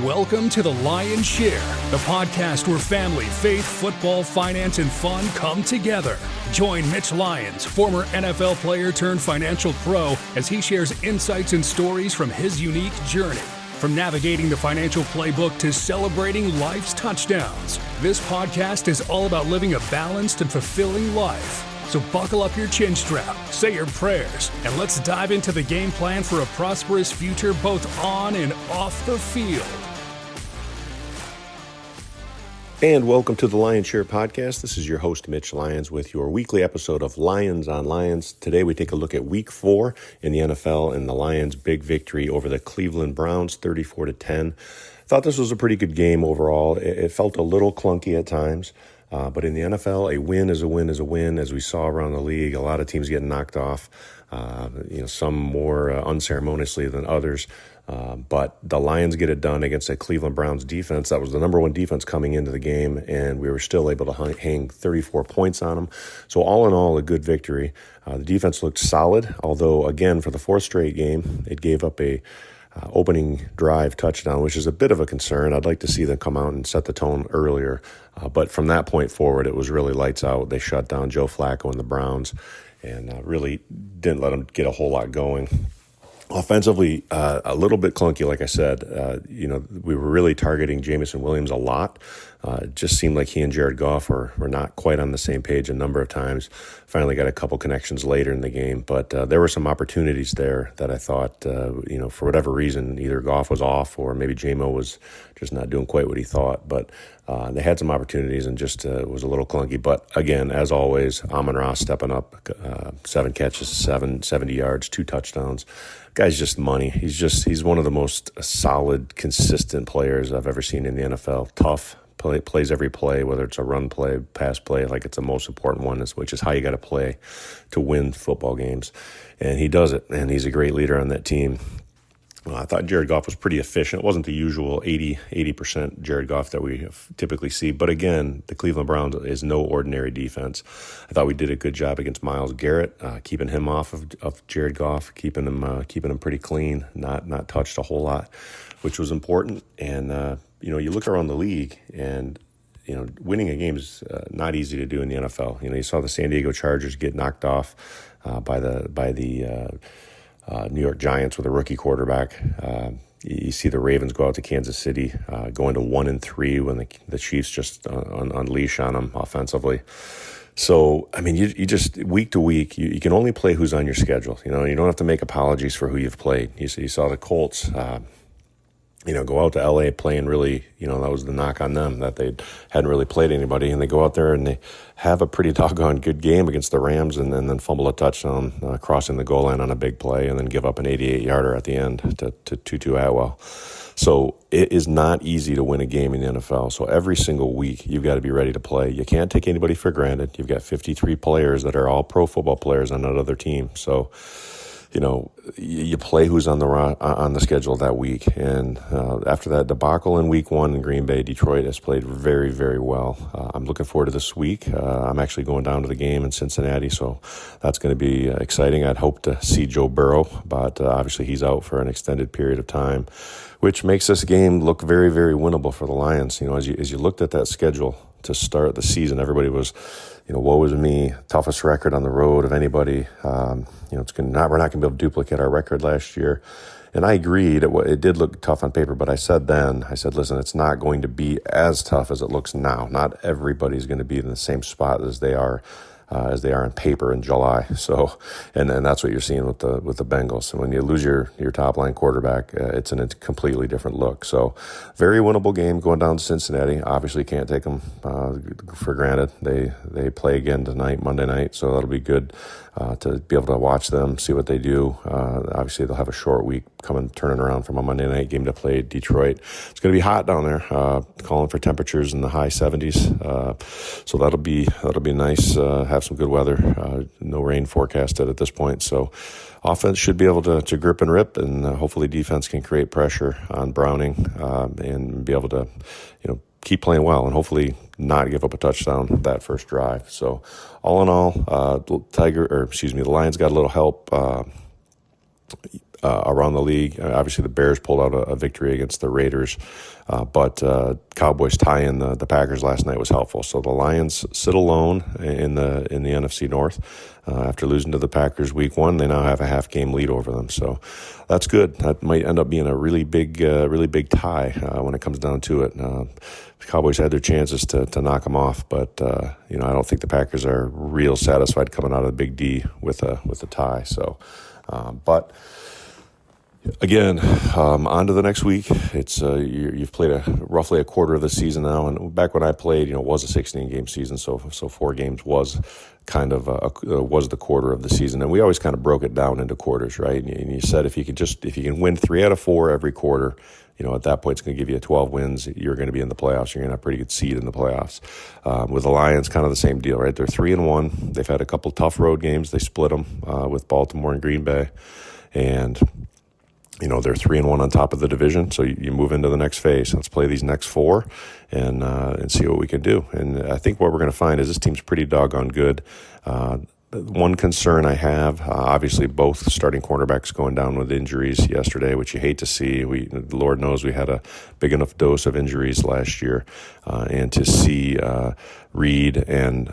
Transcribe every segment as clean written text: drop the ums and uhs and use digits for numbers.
Welcome to the Lyons Share, the podcast where family, faith, football, finance, and fun come together. Join Mitch Lyons, former NFL player turned financial pro, as he shares insights and stories from his unique journey. From navigating the financial playbook to celebrating life's touchdowns, this podcast is all about living a balanced and fulfilling life. So buckle up your chin strap, say your prayers, and let's dive into the game plan for a prosperous future both on and off the field. And welcome to the Lyons Share podcast. This is your host, Mitch Lyons, with your weekly episode of Lyons on Lyons. Today we take a look at Week 4 in the NFL and the Lions' big victory over the Cleveland Browns, 34-10. Thought this was a pretty good game overall. It felt a little clunky at times. But in the NFL, a win is a win is a win. As we saw around the league, a lot of teams getting knocked off, some more unceremoniously than others. But the Lions get it done against a Cleveland Browns defense. That was the number one defense coming into the game, and we were still able to hang 34 points on them. So all in all, a good victory. The defense looked solid, although, again, for the fourth straight game, it gave up a opening drive touchdown, which is a bit of a concern. I'd like to see them come out and set the tone earlier. But from that point forward, it was really lights out. They shut down Joe Flacco and the Browns and really didn't let them get a whole lot going. Offensively, a little bit clunky, like I said. We were really targeting Jameson Williams a lot. It just seemed like he and Jared Goff were not quite on the same page a number of times. Finally got a couple connections later in the game, but there were some opportunities there that I thought, for whatever reason, either Goff was off or maybe J-Mo was just not doing quite what he thought. But they had some opportunities and just was a little clunky. But again, as always, Amon-Ra stepping up, 7 catches, 70 yards, 2 touchdowns. Guy's just money. He's one of the most solid, consistent players I've ever seen in the NFL. Tough, plays every play, whether it's a run play, pass play, like it's the most important one, which is how you got to play to win football games. And he does it, and he's a great leader on that team. I thought Jared Goff was pretty efficient. It wasn't the usual 80% Jared Goff that we typically see. But again, the Cleveland Browns is no ordinary defense. I thought we did a good job against Myles Garrett, keeping him off of Jared Goff, keeping him pretty clean, not touched a whole lot, which was important. And, you look around the league and, winning a game is not easy to do in the NFL. You saw the San Diego Chargers get knocked off by the New York Giants with a rookie quarterback. You see the Ravens go out to Kansas City, going to 1-3 when the Chiefs just unleash on them offensively. So, you just, week to week, you can only play who's on your schedule. You don't have to make apologies for who you've played. You saw the Colts, go out to L.A. playing really, that was the knock on them, that they hadn't really played anybody. And they go out there and they have a pretty doggone good game against the Rams and then fumble a touchdown, crossing the goal line on a big play and then give up an 88-yarder at the end to Tutu Atwell. So it is not easy to win a game in the NFL. So every single week, you've got to be ready to play. You can't take anybody for granted. You've got 53 players that are all pro football players on that other team. So you play who's on the schedule that week. And after that debacle in Week 1 in Green Bay, Detroit has played very, very well. I'm looking forward to this week. I'm actually going down to the game in Cincinnati, so that's going to be exciting. I'd hope to see Joe Burrow, but obviously he's out for an extended period of time, which makes this game look very, very winnable for the Lions. As you looked at that schedule to start the season, everybody was, woe is me, toughest record on the road of anybody. We're not going to be able to duplicate our record last year. And I agreed. It did look tough on paper, but I said, listen, it's not going to be as tough as it looks now. Not everybody's going to be in the same spot as they are on paper in July. So, and that's what you're seeing with the Bengals. So when you lose your top line quarterback, it's in a completely different look. So very winnable game going down to Cincinnati. Obviously can't take them for granted. They play again tonight, Monday night. So that'll be good to be able to watch them, see what they do. Obviously they'll have a short week turning around from a Monday night game to play Detroit. It's going to be hot down there, calling for temperatures in the high 70s. So that'll be nice. Have some good weather. No rain forecasted at this point. So offense should be able to grip and rip, and hopefully defense can create pressure on Browning and be able to, keep playing well and hopefully not give up a touchdown that first drive. So all in all, the Lions got a little help around the league. Obviously, the Bears pulled out a victory against the Raiders, but Cowboys tying the Packers last night was helpful. So the Lions sit alone in the NFC North. After losing to the Packers week 1, they now have a half-game lead over them. So that's good. That might end up being a really big tie when it comes down to it. The Cowboys had their chances to knock them off, but I don't think the Packers are real satisfied coming out of the Big D with a tie. So, but again, on to the next week. It's you've played roughly a quarter of the season now, and back when I played, it was a 16-game season, so 4 games was kind of was the quarter of the season, and we always kind of broke it down into quarters, right? And you said if you can win 3 out of 4 every quarter, at that point it's going to give you 12 wins. You're going to be in the playoffs. You're going to have a pretty good seed in the playoffs. With the Lions, kind of the same deal, right? They're 3-1. They've had a couple tough road games. They split them with Baltimore and Green Bay, and they're 3-1 on top of the division, so you move into the next phase. Let's play these next 4 and see what we can do. And I think what we're going to find is this team's pretty doggone good. One concern I have, obviously both starting cornerbacks going down with injuries yesterday, which you hate to see. Lord knows we had a big enough dose of injuries last year, and to see Reed and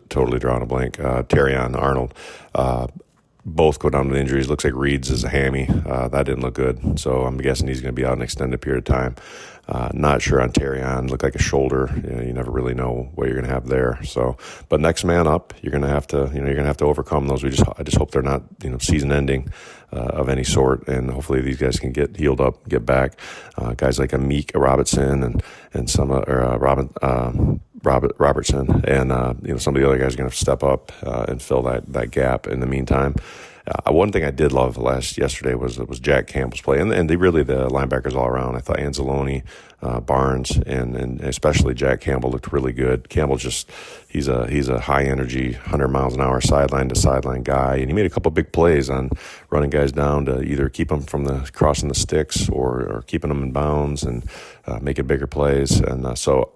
totally drawing a blank, Terrion Arnold, both go down with injuries. Looks like Reed's is a hammy. That didn't look good. So I'm guessing he's going to be out an extended period of time. Not sure on Terrion. Looked like a shoulder. You never really know what you're going to have there. So, but next man up, you're going to have to overcome those. I just hope they're not, season ending of any sort. And hopefully these guys can get healed up, get back. Guys like Amik Robertson and some Robertson and some of the other guys are going to step up and fill that gap. In the meantime, one thing I did love yesterday was Jack Campbell's play, and the linebackers all around. I thought Anzalone, Barnes, and especially Jack Campbell looked really good. Campbell he's a high energy, 100 miles an hour sideline to sideline guy, and he made a couple big plays on running guys down to either keep them from crossing the sticks or keeping them in bounds and making bigger plays. And so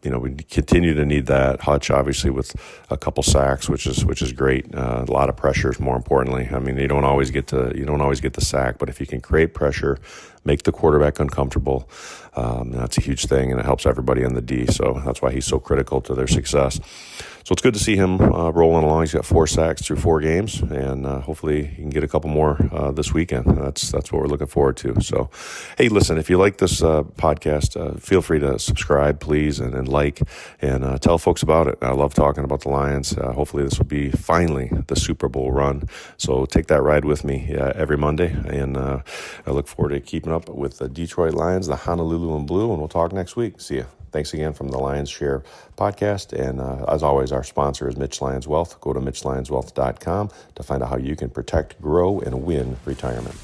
we continue to need that. Hutch, obviously, with a couple sacks, which is great. A lot of pressures, more importantly. I mean, you don't always get the sack, but if you can create pressure, make the quarterback uncomfortable, that's a huge thing, and it helps everybody on the D. So that's why he's so critical to their success. So it's good to see him rolling along. He's got 4 sacks through 4 games, and hopefully he can get a couple more this weekend. That's what we're looking forward to. So, hey, listen, if you like this podcast, feel free to subscribe, please, and like, and tell folks about it. I love talking about the Lions. Hopefully this will be finally the Super Bowl run. So take that ride with me every Monday, and I look forward to keeping up with the Detroit Lions, the Honolulu and Blue, and we'll talk next week. See ya. Thanks again from the Lions Share podcast. And as always, our sponsor is Mitch Lyons Wealth. Go to MitchLyonsWealth.com to find out how you can protect, grow, and win retirement.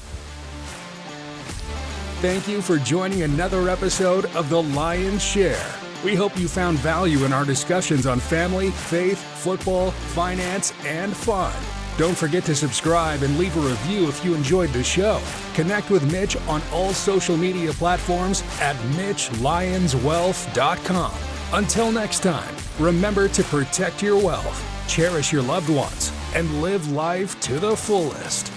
Thank you for joining another episode of the Lions Share. We hope you found value in our discussions on family, faith, football, finance, and fun. Don't forget to subscribe and leave a review if you enjoyed the show. Connect with Mitch on all social media platforms at MitchLyonsWealth.com. Until next time, remember to protect your wealth, cherish your loved ones, and live life to the fullest.